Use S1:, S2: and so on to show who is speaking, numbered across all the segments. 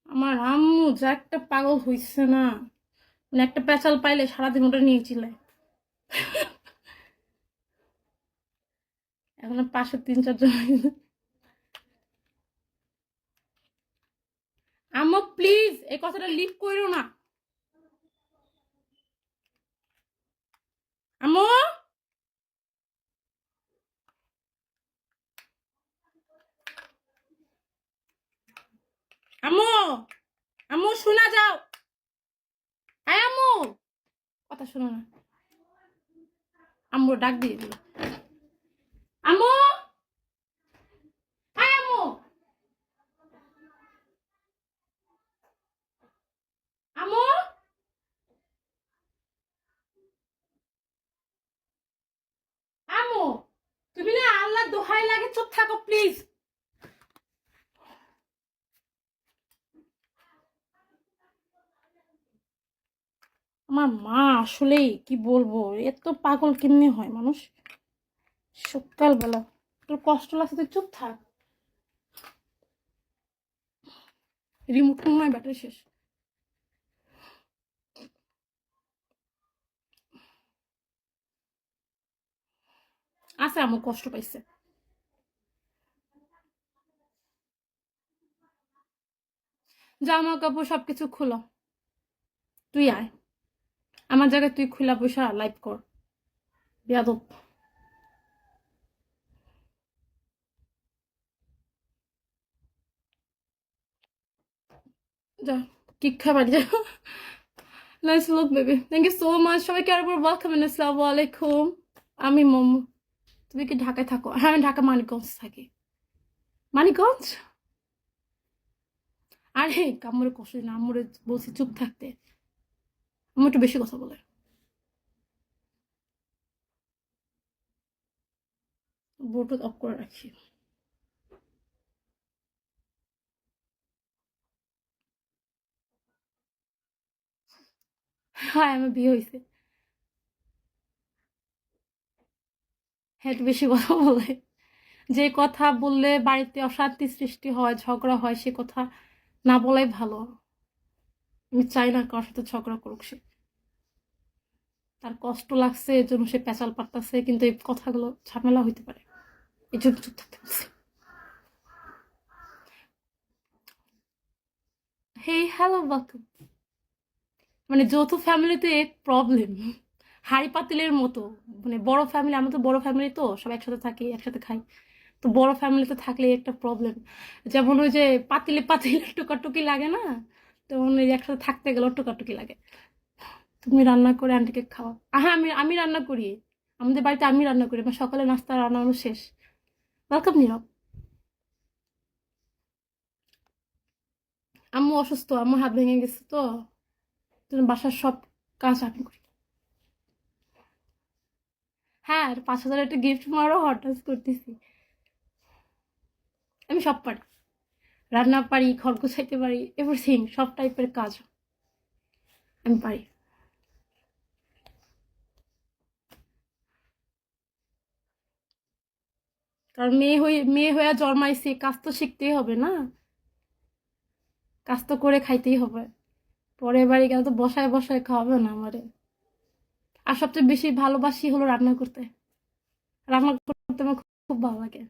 S1: আমার আম্মু যা একটা পাগল হইছে না, মানে একটা পেঁচাল পাইলে সারাদিন ওটা নিয়ে চিল্লায়। এখন পাশে 3-4 জন। আম্মু প্লিজ এই কথাটা লিভ করো না। আম্মু, আম্মু, আম্মু শোনা যাও। আয় আম্মু, কথা শোনো না। আম্মু ডাক দিয়ে দিল। আম্মু, আয় আম্মু, আম্মু, আম্মু, তুমি না আল্লাহ দোহাই লাগে চুপ থাকো প্লিজ। আমার মা আসলেই কি বলবো, এত পাগল কেমনে হয় মানুষ। সকালবেলা তোর কষ্ট লাগছে, তুই চুপ থাক। রিমোট নয়, ব্যাটারি শেষ। আছে আমার কষ্ট পাইছে। জামা কাপড় সবকিছু খুলো, তুই আয় আমার জায়গায়, তুই খুলা পয়সা লাইভ কর। বেয়াদব। যা কিক খাবার যা। Nice look baby, thank you so much. সবাইকে আরেকবার ওয়েলকাম। আসসালামু আলাইকুম। আমি মোমো। তুমি কি ঢাকায় থাকো? হ্যাঁ আমি ঢাকা মানিকগঞ্জ থাকি। মানিকগঞ্জ? আরে কামড়ে কষ্ট না, আম্মুরে বলছি চুপ থাকতে। আম্মু একটু বেশি কথা বলে। ব্লুটুথ অফ করে রাখি। হ্যাঁ আমার বিয়ে হয়েছে। হ্যাঁ একটু বেশি কথা বলে। যে কথা বললে বাড়িতে অশান্তি সৃষ্টি হয়, ঝগড়া হয়, সে কথা না বলাই ভালো। আমি চাই না কারোর সাথে ঝগড়া করুক সে। তার কষ্ট লাগছে এর জন্য সে পেঁচাল পারতাছে, কিন্তু এই কথাগুলো ঝামেলা হইতে পারে, এই জন্য চুপ থাকতে বলছি। Hey hello welcome. মানে যৌথ ফ্যামিলিতে প্রবলেম হাড়ি পাতিলের মতো। মানে বড় ফ্যামিলি, আমরা তো বড় ফ্যামিলি, তো সব একসাথে থাকি একসাথে খাই। তো বড় ফ্যামিলিতে থাকলে একটা প্রবলেম, যেমন ওই যে পাতিলে পাতিলে টুকাটুকি লাগে না, তেমন ওই একসাথে থাকতে গেলেও টুকাটুকি লাগে। তুমি রান্না করে আন্টিকে খাওয়া। হ্যাঁ আমি আমি রান্না করি, আমাদের বাড়িতে আমি রান্না করি। আমার সকালে নাস্তা রান্না শেষ। ওয়েলকাম নীরব। আম্মু অসুস্থ, আম্মু হাত ভেঙে গেছে, তো তুমি বাসার সব কাজ আমি করি। হ্যাঁ আর 5,000 একটা গিফট মারো, হঠাৎ করতেছি। আমি সব পারি, রান্না পারি, ঘর গোছাইতে পারি, এভরিথিং, সব টাইপের কাজ আমি পারি। কারণ মেয়ে হয়ে জন্মাইছি, কাজ তো শিখতেই হবে না, কাজ তো করে খাইতেই হবে। পরের বাড়ি গেলে তো বসায় বসায় খাওয়াবে না আমারে। আর সবচেয়ে বেশি ভালোবাসি হলো রান্না করতে। রান্না করতে আমার খুব খুব ভালো লাগে।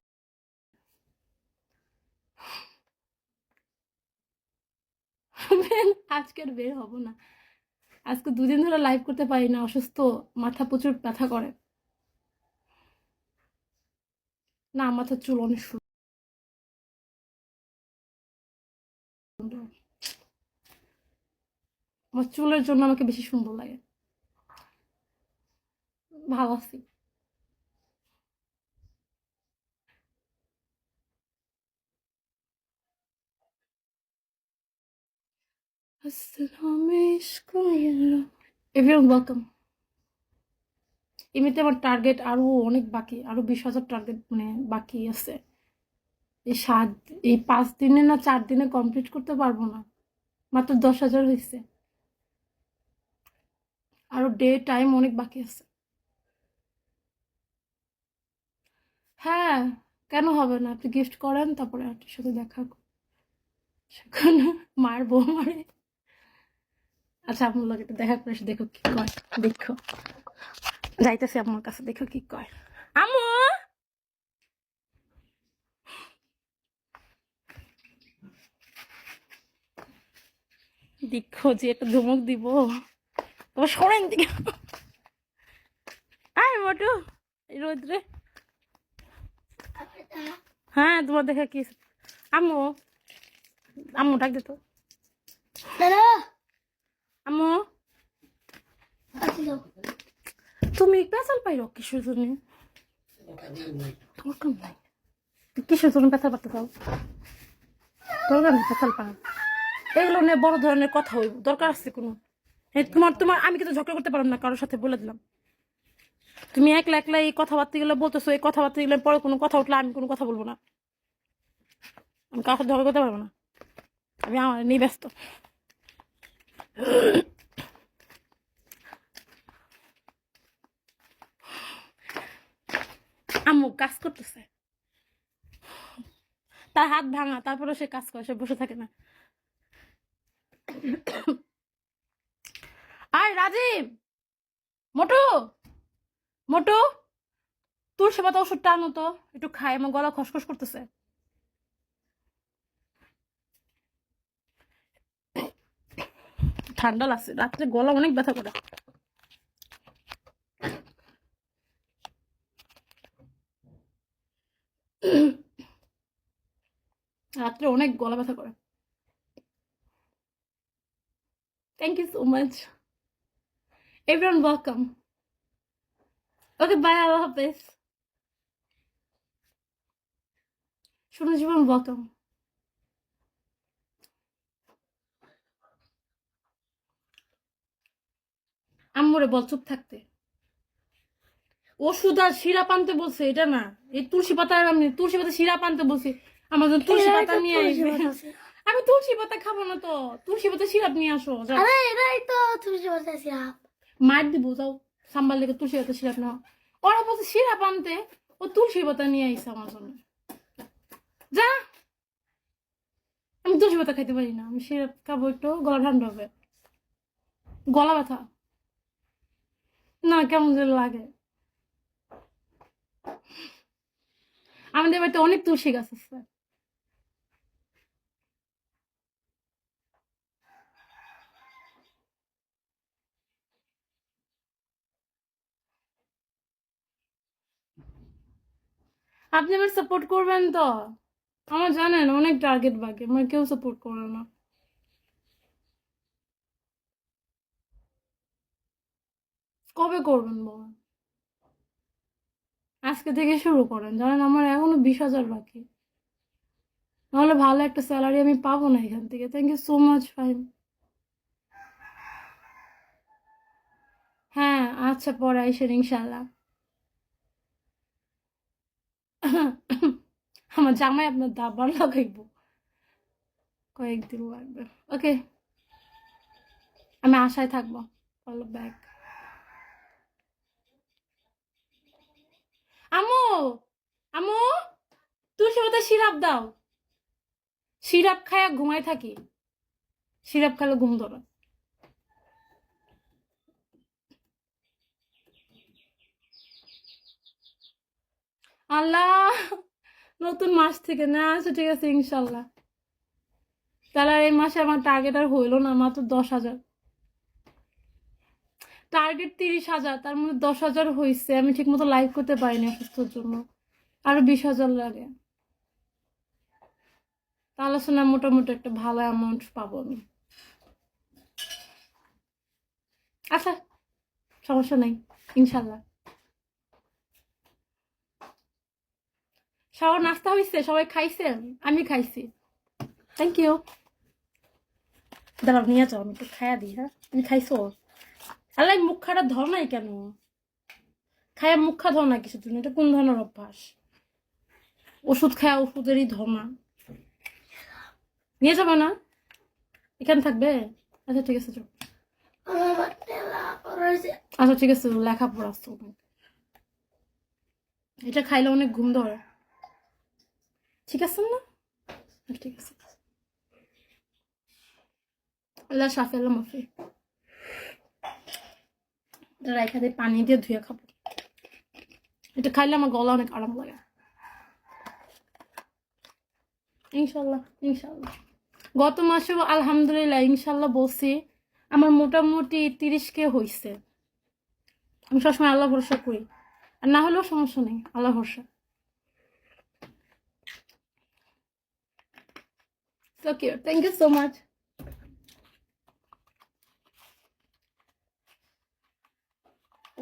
S1: আজকে আর বের হবো না, আজকে 2 দিন ধরে লাইভ করতে পারি না, অসুস্থ, মাথা প্রচুর ব্যথা করে। না মাথার চুল অনেক সুন্দর, আমার চুলের জন্য আমাকে বেশি সুন্দর লাগে। ভালো আছি। Everyone welcome. এমনিতে আমার টার্গেট আরো অনেক বাকি, আরো 20,000 টার্গেট মানে বাকি আছে। এই 5 দিনে না 4 দিনে কমপ্লিট করতে পারবো না, মাত্র 10,000 হয়েছে। আরো ডে টাইম অনেক বাকি আছে। হ্যাঁ কেন হবে না, আপনি গিফট করেন তারপরে আন্টির সাথে দেখা এখন মারবো মারে। আচ্ছা আম্মুর লগে একটু দেখা করে এসে দেখো কি কয়। দেখো যাইতেছি আম্মুর কাছে, দেখো কি কয়। আম্মু দেখো যে একটা ধমক দিব, তোমার সরেন দিকে। আয় মোটু এই রোদ্রে। হ্যাঁ তোমার দেখা কি আম্মু, আম্মু ডাক দে তো। আম্মু তুমি পেঁচাল পাইরো কিসের জন্য? তোমার কাম নাই কিসের জন্য পেঁচাল পাতে চাও? দরকার নেই পেঁচাল পাও, এগুলো নিয়ে বড় ধরনের কথা হইব, দরকার আছে কোনো? তোমার তোমার আমি কিন্তু ঝগড়া করতে পারবো না কারোর সাথে, বলে দিলাম। তুমি একলা একলা এই কথাবার্তা গুলো বলতেছো, এই কথাবার্তা গুলো পরে কোনো কথা উঠলে আমি কোনো কথা বলবো না। আমি কারোর সাথে ঝগড়া করতে পারবো না, আমি আমার নিয়ে ব্যস্ত। আম্মু কাজ করতেছে, তার হাত ভাঙা, তারপরে সে কাজ করে, সে বসে থাকে না। আয় রাজীব, মোটু মোটু তুলসী পাতা ওষুধটা আনো তো, একটু খাই, আমার গলা খসখস করতেছে। ঠান্ডা লাগছে, রাত্রে গলা অনেক ব্যথা করে। রাত্রে অনেক গলা ব্যথা করে। Thank you so much everyone, welcome. Okay bye, আল্লাহ হাফেজ। শুনো জীবন, ওয়েলকাম। আম্মুরে বল চুপ থাকতে। ওষুধ আর সিরাপ আনতে বলছে, এটা না। এই তুলসী পাতা, আমি তুলসী পাতা সিরাপ আনতে বলছি, আমার জন্য তুলসী পাতা নিয়ে আসবে। আমি তুলসী পাতা খাবো না তো, তুলসী পাতা সিরাপ নিয়ে আসো।
S2: আরে এটাই তো তুলসী পাতা সিরাপ।
S1: মার দিব যাও, সাম্বার লেগে তুলসী পাতা সিরাপ নাও। ওরা বলছে সিরাপ আনতে, ও তুলসী পাতা নিয়ে আইসে আমার জন্য। যা, আমি তুলসী পাতা খাইতে পারি না, আমি সিরাপ খাবো, একটু গলা ঠান্ডা হবে। গলা ব্যথা না, কেমন যেন লাগে। আমাদের বাড়িতে অনেক তুলসী গাছ আছে। আপনি আমার সাপোর্ট করবেন তো? আমার জানেন অনেক টার্গেট বাকি, আমার কেউ সাপোর্ট করে না। কবে করবেন বলেন? আজকে থেকে শুরু করেন, জানেন আমার এখনো 20,000 বাকি, নাহলে ভালো একটা স্যালারি আমি পাবো না এখান থেকে। Thank you so much fine. হ্যাঁ আচ্ছা, পরে আইসেন ইনশাল্লাহ। আমার জামাই আপনার দাবার লাগাইবো, কয়েকদিন লাগবে। ওকে, আমি আশায় থাকবো। Follow back. আম্মু, আম্মু তুলসী পাতা সিরাপ দাও। সিরাপ খায়া ঘুমাই থাকি, সিরাপ খেলে ঘুম ধরে। আল্লাহ, নতুন মাস থেকে না? আচ্ছা ঠিক আছে ইনশাল্লাহ। তাহলে আর এই মাসে আমার টার্গেট আর হইলো না, মাত্র 10,000। টার্গেট 30,000, তার মধ্যে 10,000 হয়েছে। আমি ঠিক মতো লাইভ করতে পারিনি অসুস্থর জন্য, আরো 20,000 লাগে। তাহলে শোনা মোটামুটি একটা ভালো অ্যামাউন্ট পাবো আমি। আচ্ছা সমস্যা নাই, ইনশাল্লাহ। সবার নাস্তা হয়েছে? সবাই খাইছেন? আমি খাইছি, থ্যাংক ইউ। দাঁড়াও নিয়ে যাও, আমি একটু খাইয়া দিই। হ্যাঁ তুমি খাইছো? আল্লাহ মুখ খাটা ধর নাই কেন? খায়া মুখ খা ধর না কিছু জন্য? এটা কোন ধরনের অভ্যাস? ওষুধ খায়া ওষুধেরই ধর্মা। নিয়ে যাবে না? এখানে থাকবে? আচ্ছা ঠিক আছে চল। আচ্ছা ঠিক আছে, লেখাপড়া আসতো। এটা খাইলে অনেক ঘুম ধরে, ঠিক আছে না? ঠিক আছে। আল্লাহ সাফি আল্লাহ মাফি। রাইখা দিয়ে পানি দিয়ে ধুয়ে খাবো। এটা খাইলে আমার গলা অনেক আরাম লাগে। ইনশাল্লাহ ইনশাল্লাহ। গত মাসে আলহামদুলিল্লাহ ইনশাল্লাহ বলছি আমার মোটামুটি 30K হয়েছে। আমি সবসময় আল্লাহ ভরসা করি, আর না হলেও সমস্যা নেই, আল্লাহ ভরসা। So cute. Thank you so much.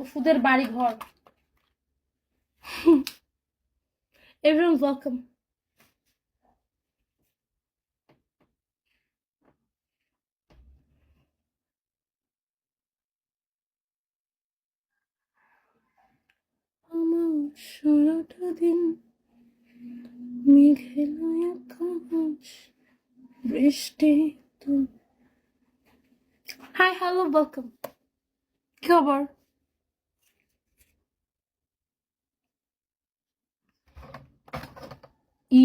S1: ওষুধের বাড়ি ঘর। Everyone's welcome. আমার সারাটা দিন মেঘে আকাশ বৃষ্টি। Hi hello welcome. কি খবর? ই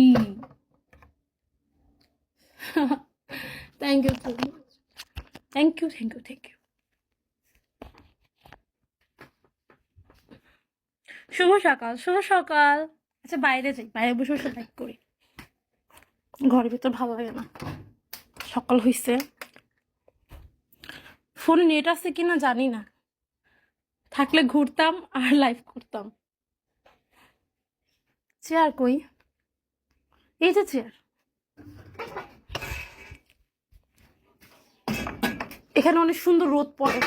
S1: thank you so much. Thank you thank you thank you. শুভ সকাল শুভ সকাল। আচ্ছা বাইরে যাই, বাইরে বসে বসে লাইক করি, ঘরের ভিতর ভালো লাগে না। সকাল হয়েছে, ফোনে নেট আছে কিনা জানি না, থাকলে ঘুরতাম আর লাইভ করতাম। চেয়ার কই? এই যে চেয়ার, এখানে অনেক সুন্দর রোদ পড়ে,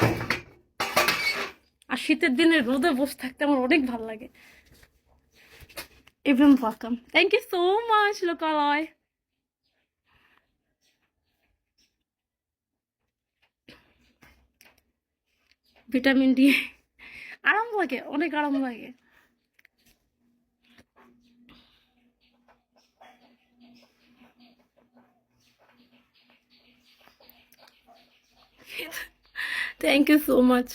S1: আর শীতের দিনে রোদে বসে থাকতে আমার অনেক ভালো লাগে। Everyone welcome. Thank you so much লোকালয়। ভিটামিন ডি আরাম লাগে, অনেক আরাম লাগে। Thank you so much.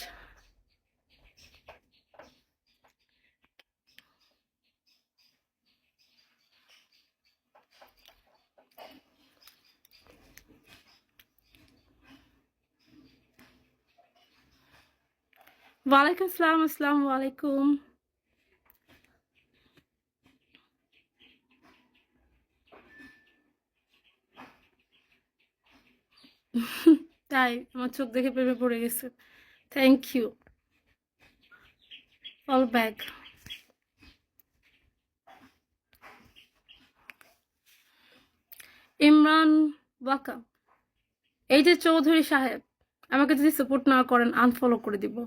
S1: ওয়ালাইকুম আসসালাম। আসসালামু আলাইকুম। তাই আমার চোখ দেখে প্রেমে পড়ে গেছে। Thank you. All back. Imran welcome. এই যে চৌধুরী সাহেব, আমাকে যদি সাপোর্ট না করেন আনফলো করে দিব।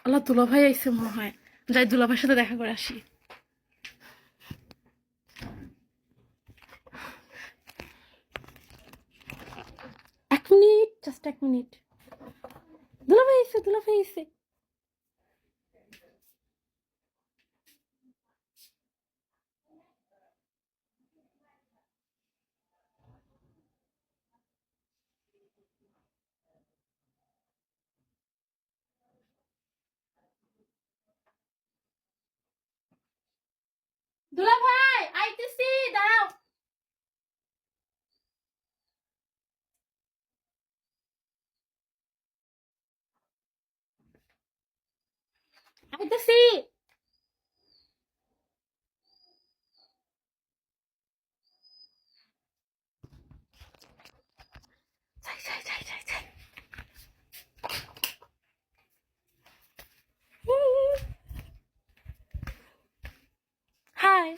S1: আল্লাহ দুলাভাই আইসে মনে হয়, যাই দুলাভাইয়ের সাথে দেখা করে আসি। এক মিনিট, জাস্ট এক মিনিট। দুলাভাই আইসে, দুলাভাই আইসে। দুলাভাই আইতেছি, দাঁড়াও। আইতেছি। যাই যাই যাই যাই যাই। হাই।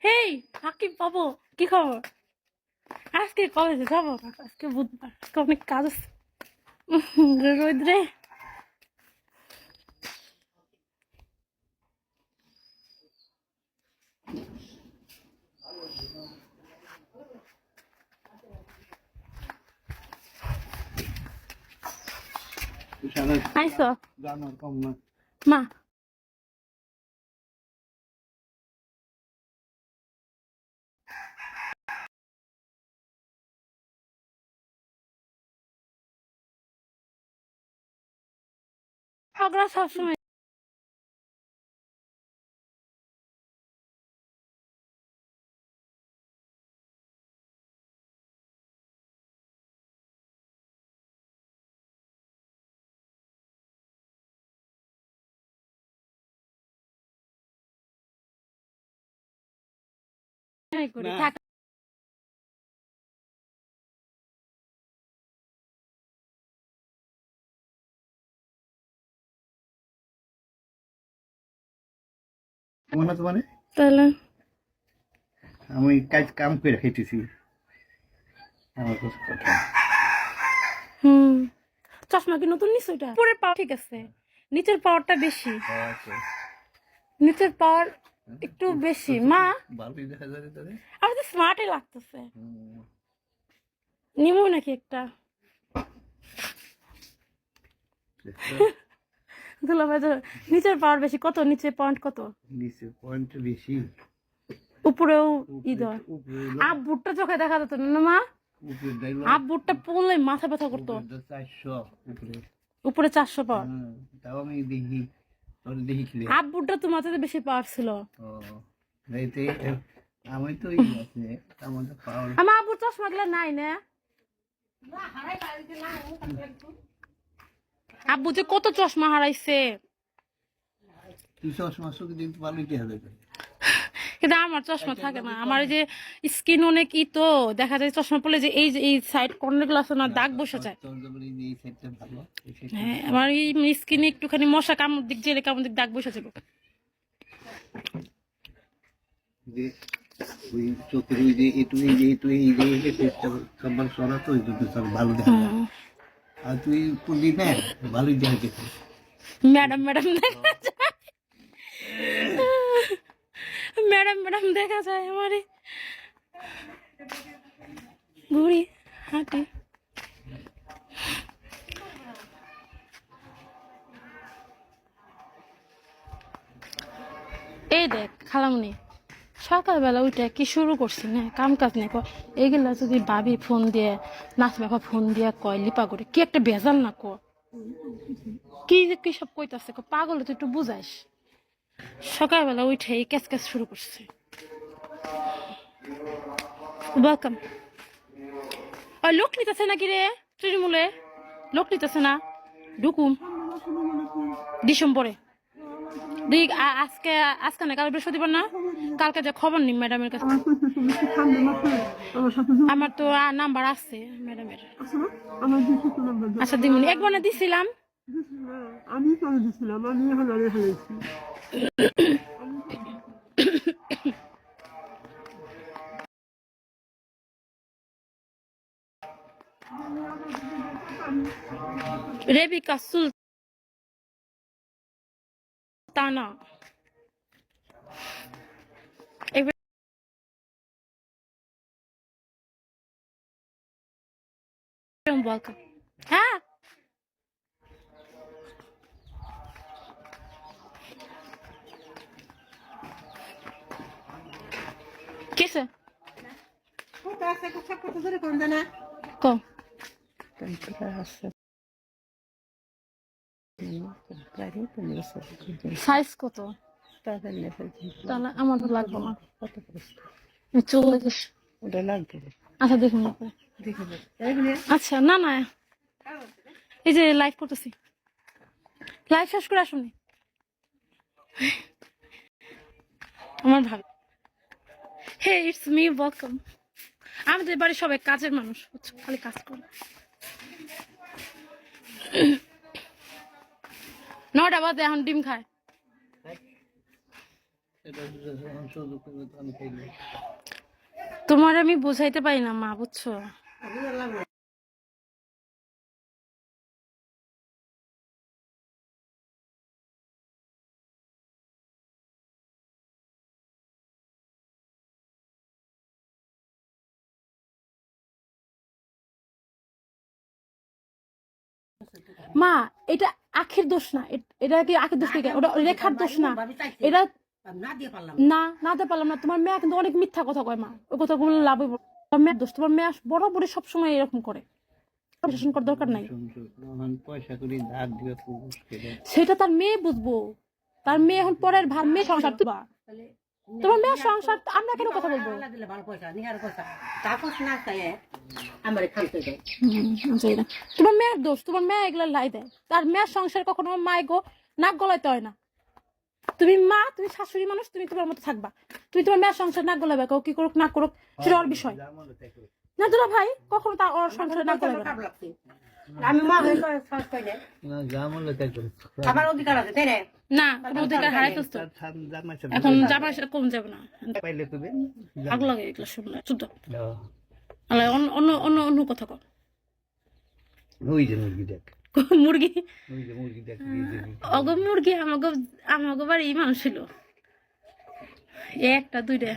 S1: হেই আকিব বাবু, কি খবর? আজকে কলেজে যাবো না, আজকে বুধবার, আজকে অনেক কাজ আছে। রোদ্রে। আইসো মা। ঝগড়া সবসময় করে
S3: না।
S1: থাক।
S3: মনে তো মানে
S1: তাহলে
S3: আমি কাজ কাম করে খাইতেছি আমার কাছে কথা
S1: হুম, চশমা কি নতুন নিছো? এটা উপরের পাওয়ার ঠিক আছে, নিচের পাওয়ারটা বেশি,
S3: আছে
S1: নিচের পাওয়ার একটু বেশি। মা
S3: ভালোই দেখা যায় তাহলে
S1: আমার তো স্মার্টই লাগতেছে, নিমো নাকি একটা? দুলাভাই তো নিচের পাওয়ার বেশি। কত নিচে পয়েন্ট কত?
S3: নিচে পয়েন্ট বেশি
S1: উপরেও ই
S3: উপরে
S1: দেওয়া।
S3: উপরে
S1: আব্বুরটা চোখে দেখা যেত না মা,
S3: উপরে ডাইল
S1: আব্বুরটা পড়লে মাথা ব্যথা করতো।
S3: 400 উপরে
S1: উপরে 400 পাওয়ার।
S3: তাও আমি দেখি তোর দেখি খেলে
S1: আব্বুরটা তোমার থেকে বেশি পাওয়ার ছিল।
S3: ও রাইতে আমি তো আছে আমার তো পাওয়ার
S1: আমার আব্বুর চশমা গুলো নাই না। আব্বু যে কত চশমা হারাইছে,
S3: তুই চশমা চোখে দেখতে ভালোই দেখা যায়
S1: কিন্তু আমার চশমা থাকে না। আমার এই যে স্কিন অনেক ই তো দেখা যায়, চশমা পড়লে যে এই সাইড কর্নার গুলো আছে না, দাগ বসে যায়।
S3: তোর যেমন এই সাইডটা ভালো এই সাইডটা
S1: হ্যাঁ, আমার এই স্কিনে একটুখানি মশা কামড় দিক, জেলে কামড় দিক দাগ বসে যাবে।
S3: যে ওই চোখের ওই যে একটু এই যে একটু এই যে সাইডটা সবার সরা তো ওই দুটো সব ভালো দেখা যায় আর তুই পুলি না ভালোই দেখা যেত
S1: ম্যাডাম ম্যাডাম দেখা যায়, ম্যাডাম ম্যাডাম দেখা যায় আমারে। ঘুরি হাঁটি, এই দেখ খালামুনি সকালবেলা উঠে কি শুরু করছি না, কাম কাজ নেই। এইগুলা যদি ভাবি ফোন দিয়ে, নাচ বাবা ফোন দিয়ে কয় লিপা করে কি একটা বেজাল না ক, কি যে কি সব কইতাছে পাগল, তুই একটু বুঝাইস। সকালবেলা উঠে এই ক্যাচ ক্যাচ শুরু করছে। ওয়েলকাম। ওই লোক নিতেছে নাকি রে তৃণমূলে? লোক নিতেছে না? ঢুকুম ডিসেম্বরে আজকে আজকে না কাল বৃহস্পতিবার না, কালকে যে খবর নিম ম্যাডামের কাছে। আমার তো নাম্বার আছে ম্যাডামের। আচ্ছা দিমুনি, একবার না দিছিলাম।
S4: আমি করে দিছিলাম, আমি এখন আরে ফেলেছি।
S1: Rebecca Sultana welcome. হ্যাঁ কিসে কম সাইজ কত? তাহলে আমার তো লাগবে না, 40। আচ্ছা দেখুন আচ্ছা না না, এই যে লাইভ করতেছি, লাইভ শেষ করে আসুন। আমার ভাবি হে ইটস মি ওয়েলকাম। আমাদের বাড়ির সবাই কাজের মানুষ, খালি কাজ করে। 9টা বাজে এখন ডিম খায়। তোমার আমি বুঝাইতে পারি না মা, বুঝছো? মা এটা আখের দোষ না, এটা কি আখের দোষ থেকে, ওটা রেখার দোষ না। এটা না না দিতে পারলাম না। তোমার মেয়ে কিন্তু অনেক মিথ্যা কথা কয় মা, ওই কথা বললে লাভ হইব। তোমার মেয়ের দোষ, তোমার মেয়ে বরাবরই সবসময় এরকম করে, শাসন করার দরকার নাই।
S3: পয়সা করে ধার দিয়ে
S1: সেটা তার মেয়ে বুঝবো, তার মেয়ে এখন পরের ভার, মেয়ে সংসার তুবা, তোমার মেয়ের সংসার আমরা কেন কথা বলবো? তোমার মেয়ের দোষ, তোমার মেয়ে এগুলো লাই দেয়। তার মেয়ের সংসার কখনো মায় গো নাক গলাইতে হয় না। তুমি মা, তুমি শাশুড়ি মানুষ, তুমি তোমার মতো থাকবা। তুমি তোমার মেয়ের সংসার না গোলাবে, ও কি করুক না করুক সেটা ওর বিষয় না। দুলা ভাই কখনো তা ওর সংসার না গোলাবে না।
S5: আমি মা হয়ে সাহস পাই না,
S3: না যা মনে তাই করো।
S5: আমার অধিকার আছে তাই না?
S1: না, কোনো অধিকার হারাই ফেলতো।
S3: জামাই
S1: এখন জামাই সেটা কম যাবে না।
S3: পাইলে তুমি
S1: আগ লাগে এগুলো শুনলে শুদ্ধ। আল্লাহ অন্য অন্য অন্য কথা কর।
S3: ওই যে মুরগি দেখ,
S1: মুরগি,
S3: ওই যে মুরগি দেখ,
S1: অগ মুরগি আমাকে বাড়ি মানুষ ছিল একটা দুইটা।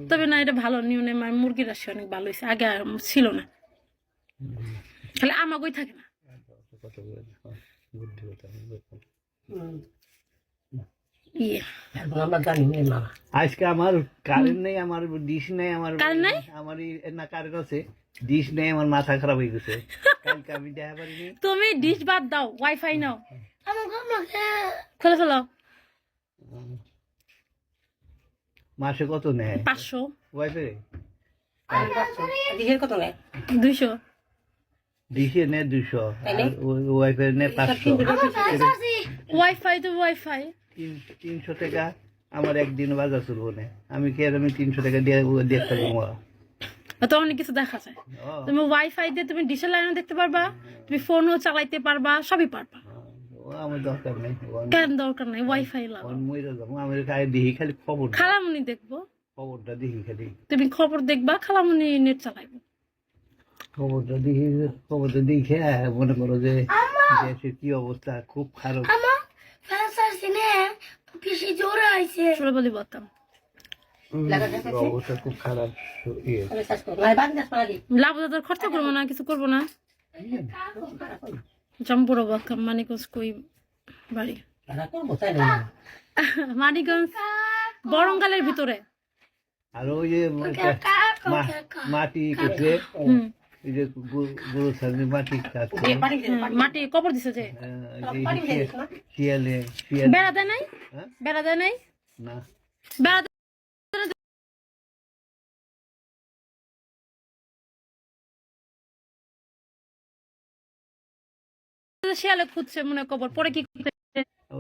S1: তবে না, এটা ভালো নিয়মে মুরগির রাশি অনেক ভালো হয়েছে, আগে আর ছিল না, খালি আমাকেই থাকে না। ইয়ে
S5: আমরা জানি না মা।
S3: আজকে আমার কারেন্ট নেই, আমার ডিশ নেই, আমার
S1: কারেন্ট নাই?
S3: আমার না কারেন্ট আছে, ডিশ নেই, আমার মাথা খারাপ হয়ে গেছে। কালকে আমি দেখা পারিনি।
S1: তুমি ডিশ বাদ দাও, ওয়াইফাই নাও,
S2: আমাকে আমাকে
S1: খুলে ফেলো।
S3: মাসে কত নেয়
S1: 500
S3: ওয়াইফাই?
S5: দিকের কত নেয়?
S1: 200।
S3: ডিশে নেয় 200, ওয়াইফাই নেয় 500।
S1: ওয়াইফাই তো ওয়াইফাই
S3: 300 টাকা আমার একদিন বাজার চলবো না। আমি কি আর আমি 300 টাকা দিয়ে দেখতে পাবো?
S1: তো অনেক কিছু দেখা যায়। তুমি ওয়াইফাই দিয়ে তুমি ডিশের লাইনও দেখতে পারবা, তুমি ফোনও চালাইতে পারবা, সবই পারবা।
S3: ও আমার দরকার নেই,
S1: কেন দরকার নাই, ওয়াইফাই লাগো।
S3: মরে যাবো। আমি দেখি খালি খবর,
S1: খালামুনি দেখবো,
S3: খবরটা দেখি খালি,
S1: তুমি খবর দেখবা, খালামুনি নেট চালাইবো।
S3: খবরটা দেখি, খবরটা দেখে মনে করো যে দেশের কি অবস্থা, খুব খারাপ
S2: আমার ফ্যান্সার সিনে বেশি জোরে আইছে।
S1: শুনে বলি বলতাম
S3: অবস্থা খুব খারাপ। ইয়ে
S5: আমি সার্চ করব না, বাদ দাস পারি।
S1: লাভ দাদার খরচা করবো না, কিছু করবো না। জম্বুর বলতাম মানিকগঞ্জ কই বাড়ি?
S5: তারা করব তাই না?
S1: মানিকগঞ্জ বরঙ্গালের ভিতরে।
S3: আর ওই যে মাটি করছে, এই যে গরু সামনে মাটি কাজ করে,
S5: পানি দে,
S1: মাটি কবর দিছে যে,
S3: শিয়ালে
S1: বেড়া দেয় নাই,
S3: হ্যাঁ?
S1: বেড়া দেয় নাই,
S3: না
S1: বেড়া শিয়ালে খুঁজছে মনে হয় কবর পরে, কি করছে?
S3: ও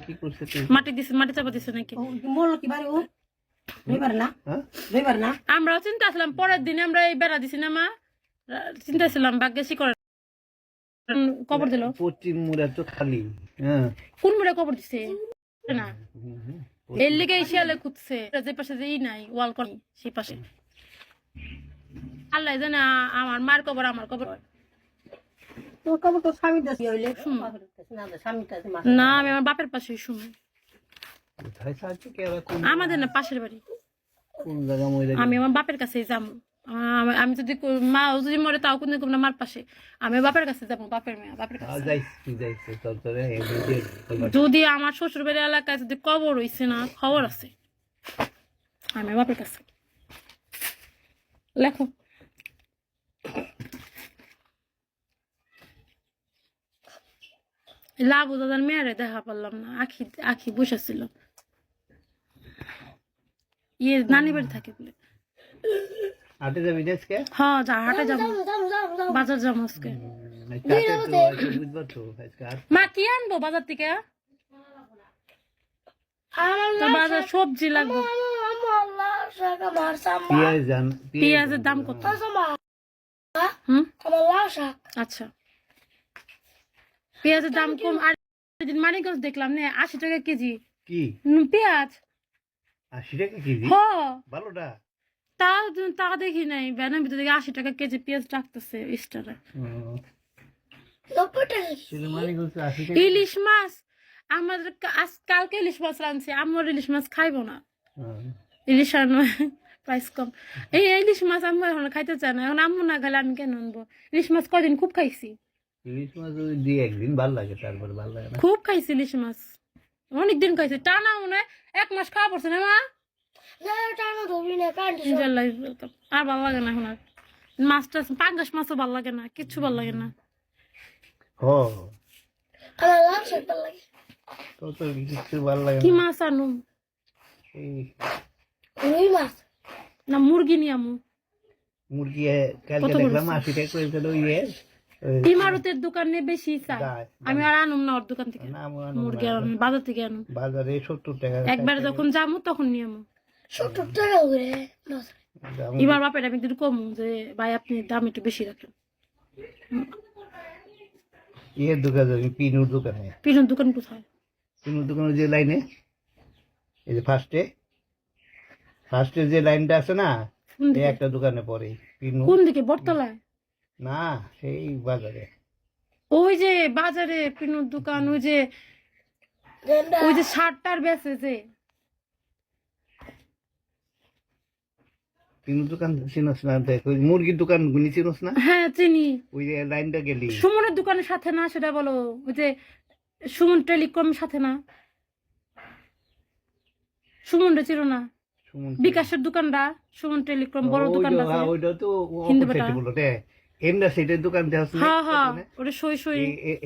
S3: কি করছে তো?
S1: মাটি দিছে, মাটি চাপা দিছে নাকি?
S5: মোল কি বাড়ি ও? দুইবার না?
S3: হ্যাঁ?
S5: দুইবার না?
S1: আমরাও চিন্তা ছিলাম, পরের দিনে আমরা এই বেড়া দিছি না মা, চিন্তা ছিলাম ভাগ্যে শিকড় কবর দিল।
S3: পশ্চিম মুড়া তো খালি। হ্যাঁ,
S1: কোন মুড়ে কবর দিছে না, এর লিগে শিয়ালে খুঁজছে, যে পাশে যে নাই ওয়াল করি সেই পাশে। আল্লাহ জানে আমার মার কবর আমার কবর।
S5: তোর কবর তো স্বামী দাসি হইলে না, স্বামীটা
S1: না, আমি আমার বাপের পাশে শুনি,
S3: কোথায় সাহায্য কেরা, কোন
S1: আমাদের না পাশের বাড়ি।
S3: কোন জায়গা মরে
S1: আমি আমার বাপের কাছে যাবো, আমি যদি মা যদি মরে তাও কোনো না, মার পাশে আমি বাপের কাছে যাবো, বাপের মেয়ে বাপের কাছে।
S3: যাইছে তোর
S1: যদি আমার শ্বশুর বাড়ির এলাকায় যদি কবর হইছে না, খবর আছে, আমি বাপের কাছে। লেখো লাভু দাদার মেয়েরে দেখা পারলাম না, আখি আখি বসেছিল, ইয়ে নানি বাড়ি থাকে বলে।
S3: হাটে যাবি আজকে?
S1: হ্যাঁ, যা হাটে যাবো, বাজার যাবো আজকে।
S3: বুঝবার তো আজকে
S1: মা কি আনবো বাজার থেকে? তো বাজার সবজি লাগবে। পেঁয়াজের দাম কত? আচ্ছা, পেঁয়াজের দাম কম। আর মানিকগঞ্জ দেখলাম না 80 টাকা কেজি
S3: কি
S1: পেঁয়াজ।
S3: 80 টাকা কেজি?
S1: হ,
S3: ভালোটা
S1: তা দেখি নাই, ব্যানের ভিতর থেকে 80 টাকা কেজি পেঁয়াজ রাখতেছে স্টারে। ইলিশ মাছ আমাদের কালকে ইলিশ মাছ রাঁধছে, আমার ইলিশ মাছ খাইবো না, ইলিশ আর প্রাইস কম। এই ইলিশ মাছ আম্মু এখন খাইতে চায় না, এখন আম্মু না খেলে আমি কেন আনবো? ইলিশ মাছ কয়দিন খুব খাইছি,
S3: ইলিশ মাছ দিয়ে একদিন ভালো লাগে, তারপরে ভালো লাগে না।
S1: খুব খাইছি ইলিশ মাছ, অনেকদিন খাইছি, টানা মনে হয় 1 মাস খাওয়া পড়ছে না মা। আর ভালো লাগে না এখন, আর মাছটা পাঙ্গাস মাছও ভালো লাগে না, কিচ্ছু ভালো লাগে না। কি মাছ আনু না মুরগি নিয়ে আমু?
S3: মুরগি কালকে দেখলাম 80 টাকা করে
S1: ইমারতের দোকানে বেশি চাই,
S3: যায়।
S1: আমি আর আনুম না ওর দোকান থেকে,
S3: না, আমার আনন্দ
S1: মুরগি
S3: না।
S1: আনুম, বাজার থেকে আনুম।
S3: বাজারে 70 টাকা
S1: একবার যখন যাবো তখন নিয়ে আমো।
S2: 70 টাকা করে
S3: দাম।
S1: এবার বাপের আমি একটু কম যে ভাই আপনি দাম একটু বেশি রাখেন।
S3: এর দোকান যাবি পিনুর দোকানে,
S1: পিছন দোকান কোথায়?
S3: পিনুর দোকানের যে লাইনে, এই যে ফার্স্টে যে লাইনটা আছে না,
S1: কোন
S3: এই
S1: দিকে?
S3: একটা দোকানে পরে পিনু।
S1: কোন দিকে? বটতলায়?
S3: না, সেই বাজারে।
S1: ওই যে বাজারে পিনুর দোকান, ওই যে শার্টটার বেচে যে,
S3: পিনুর দোকান চিনস না? দেখ ওই মুরগির দোকান গুনি চিনস না?
S1: হ্যাঁ চিনি।
S3: ওই যে লাইনটা গেলি,
S1: সুমনের দোকানের সাথে না, সেটা বলো। ওই যে সুমন টেলিকমের সাথে না? সুমন রে চিনো না?
S3: সুমন
S1: বিকাশের দোকানটা, সুমন টেলিকম বড়
S3: ওই যে,
S1: দোকানটা আছে।
S3: হ্যাঁ, ওইটা তো
S1: হিন্দু
S3: অপর
S1: বেটা।
S3: সাইডে বলো রে। এমডা সেটের দোকান দেখাস না?
S1: হ্যাঁ হ্যাঁ, ওটা সই সই।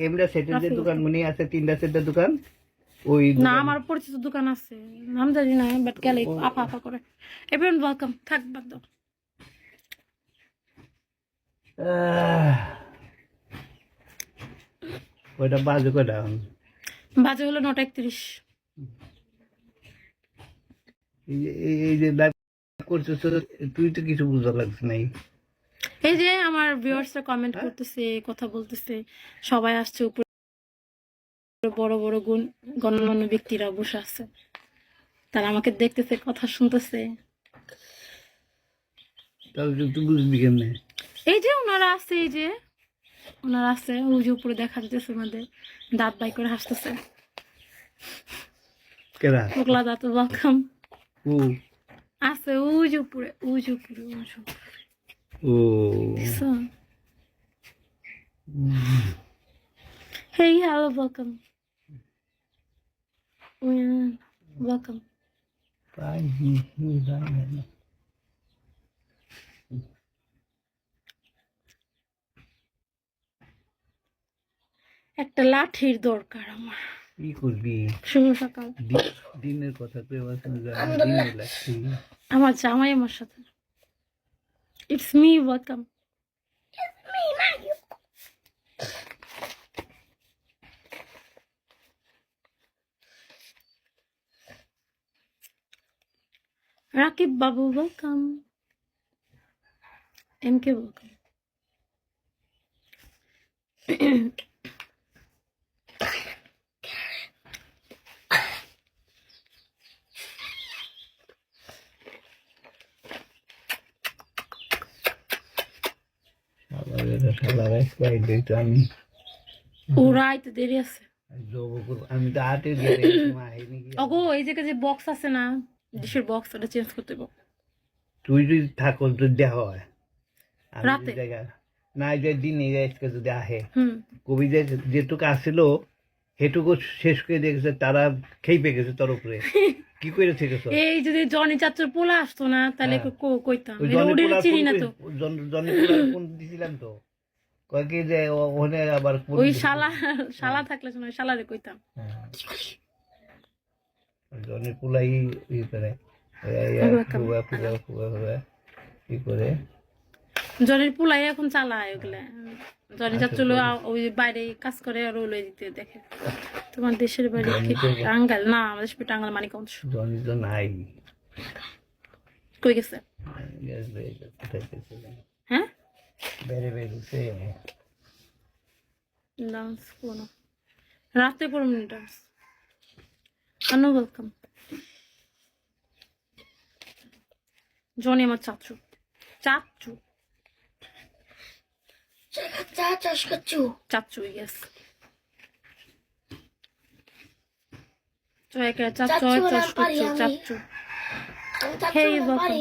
S3: এমডা সেটের যে
S1: রাফি।
S3: দোকান গুনি আছে, 3টা 4টা দোকান, ওই
S1: না,
S3: দোকান-
S1: আমার পরিচিত দোকান আছে, নাম জানি না, বাট গেলে আপা আপা করে। এভরিওয়ান ওয়েলকাম, থাক বাদ দাও।
S3: ওইটা বাজে কয়টা?
S1: বাজে হলো 9:31।
S3: এই যে লাইভ করতেছ, তুই তো কিছু বুঝা লাগছে নাই।
S1: এই যে আমার ভিউয়ার্সরা কমেন্ট করতেছে, কথা বলতেছে, সবাই আসছে, উপরে বড় বড় গণ্যমান্য ব্যক্তিরা বসে আছে, তারা আমাকে দেখতেছে, কথা শুনতেছে।
S3: তাহলে তুই বুঝবি কেমনে?
S1: এই যে ওনারা আছে, এই যে ওনারা আছে, ওই যে উপরে দেখা যাচ্ছে ওনাদের দাঁত বাই করে হাসতেছে।
S3: কেরা?
S1: ওগুলা দাঁত ওয়েলকাম
S3: ও
S1: আছে, ওই যে উপরে, ওই যে উপরে, ওই যে উপরে।
S3: ও
S1: So, hey, hello, welcome. Welcome.
S3: পাই
S1: একটা লাঠির দরকার আমার।
S3: কি করবি?
S1: শুভ সকাল।
S3: দিনের কথা তুই আমার সঙ্গে দিনের লাগছি।
S1: আমার জামাই আমার সাথে। It's me, welcome. Rakib Babu, welcome. MK, welcome.
S3: আমি
S1: ওরা আইতে দেরি আছে।
S3: আমি তো আটে
S1: ওগো, এই যে বক্স আছে না, ডিশের বক্স, ওটা চেঞ্জ করতে হবে।
S3: তুই যদি থাকো তো দেহ হয়
S1: রাতে?
S3: না, যে দিনে আজকে যদি আহে
S1: হুম।
S3: কবি যে যেটুকু আসছিল সেটুকু শেষ করে দেখেছে, তারা খেয়ে পেয়ে গেছে তোর উপরে। কি করে থেকেছ?
S1: এই যদি জনি চাচুর পোলা আসতো না, তাহলে
S3: হ্যাঁ।
S1: কইতাম।
S3: ওই
S1: ওদের চিনি না তো।
S3: জনি পোলার ফোন দিছিলাম তো, কয় কি যে ওখানে আবার ফোন
S1: ওই
S3: দিছিল।
S1: শালা থাকলে শোনো, শালারে কইতাম।
S3: হ্যাঁ। জনি পোলাই ই করে কি করে
S1: জনির পোলাই এখন চালায় ওগুলা। জনি চাচুলো ওই বাইরে কাজ করে আর ওই দিতে দেখে। তোমার দেশের বাড়ি কি টাঙ্গাইল? না, আমাদের দেশের বাড়ি টাঙ্গাইল, মানিকগঞ্জ।
S3: জনি তো নাই,
S1: কই গেছে?
S3: কোথায় গেছে?
S1: হ্যাঁ,
S3: বেড়ে বেড়েছে।
S1: ডান্স কোনো রাতে করুন ডান্স। আনো ওয়েলকাম। জনি আমার চাচু। চাচু চাচু, ইয়েস। চাচু চাচু। Hey, welcome.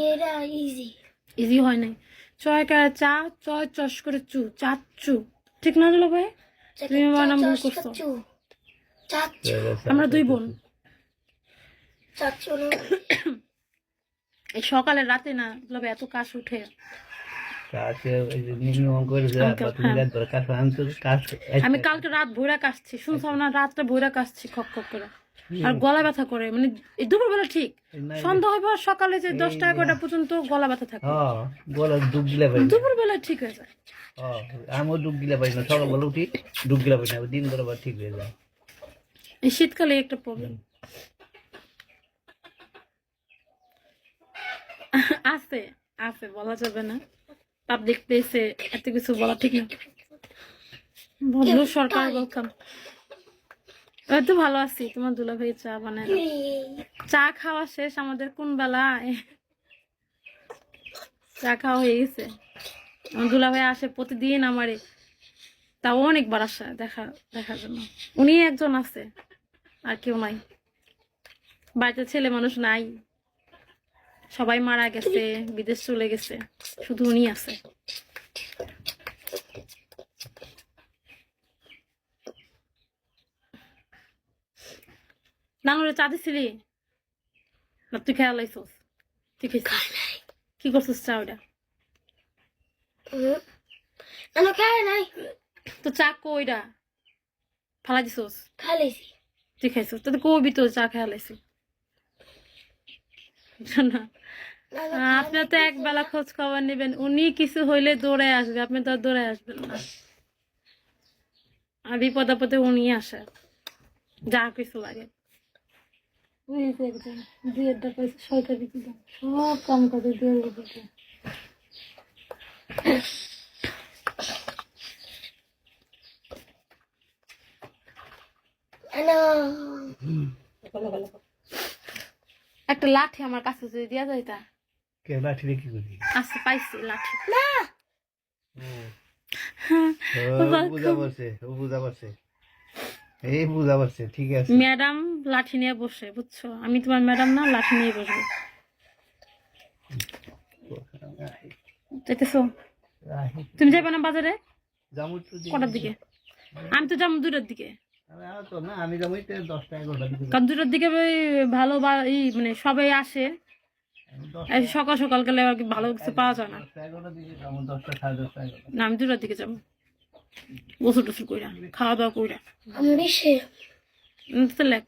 S1: ইজি হয় নাই। চয়কা চা, চয় চস করে চু, চাচু। ঠিক না হলো ভাই? তুমি আমার নাম ভুল করছো। আমরা দুই বোন। এই সকালে রাতে না লবে এত কাশ উঠে। আমি কালকে রাত ভোরা কাশছি, শুনছো না? রাতটা ভোরা কাশছি খক খক করে। আর গলা ব্যথা করে, মানে এই দুপুরবেলা ঠিক, সন্ধ্যা হবে আর সকালে যে 10টা 11টা পর্যন্ত গলা ব্যথা থাকে,
S3: হ্যাঁ গলা ডুব দিলে পাই না।
S1: দুপুরবেলা ঠিক হয়ে যায়।
S3: হ্যাঁ আমিও ডুব দিলে পাই না, সকালবেলা উঠি ডুব দিলে পাই না, দিন করে আবার ঠিক হয়ে যায়।
S1: এই শীতকালে একটা প্রবলেম আছে, আছে বলা যাবে না, পাবলিক প্লেসে এত কিছু বলা ঠিক না। বললো সরকার ওয়েলকাম। এই তো ভালো আছি, তোমার দুলাভাই চা বানায় দাও। চা খাওয়া শেষ আমাদের কোন বেলায়, চা খাওয়া হয়ে গেছে। আমার দুলাভাই আসে প্রতিদিন আমারে, তাও অনেকবার আসে দেখার জন্য। উনি একজন আছে, আর কেউ নাই বাড়িতে, ছেলে মানুষ নাই, সবাই মারা গেছে, বিদেশ চলে গেছে, শুধু উনি আছে। নানুরে চা দিছিলি না? তুই খেয়াল লাইছস? তুই খেয়েছিস? কি করছিস চা ওটা?
S2: আমি খাই নাই,
S1: তো চা কইরা ফালা দিছস?
S2: খাইছি।
S1: তুই খাইছস? তো কবি তো চা খেয়াল লাইছি না। আপনি তো এক বেলা খোঁজ খবর নেবেন, উনি কিছু হইলে দৌড়ে আসবে, আপনি তো আর দৌড়ে আসবেন না। আর বিপদ আপদে উনি আসে, যা কিছু লাগে। সব কাম করে একটা লাঠি আমার কাছে যদি দিয়া যায় তা।
S3: কে লাঠি রে কি করি?
S1: আচ্ছা পাইছি লাঠি।
S3: বুঝা পারছে, ও বুঝা পারছে, এই বুঝা পারছে, ঠিক আছে।
S1: ম্যাডাম লাঠি নিয়ে বসে, বুঝছো? আমি তোমার ম্যাডাম না, লাঠি নিয়ে বসবো। যাইতেছো? তুমি যাবে না বাজারে?
S3: যাবো তো
S1: কটার দিকে? আমি তো যাবো 2টার দিকে।
S3: আমি যাবো 10টা 11টার দিকে।
S1: কারণ 2টার দিকে ওই ভালো মানে সবাই আসে, এই সকাল সকাল গেলে আর কি ভালো কিছু পাওয়া যায় না।
S3: 10টা 11টার দিকে যাবো, 10টা 10:30 11টা।
S1: না, আমি 2টার দিকে যাবো, গোসল টোসল কইরা, খাওয়া দাওয়া কইরা।
S2: আমি বেশি
S1: তো লেখ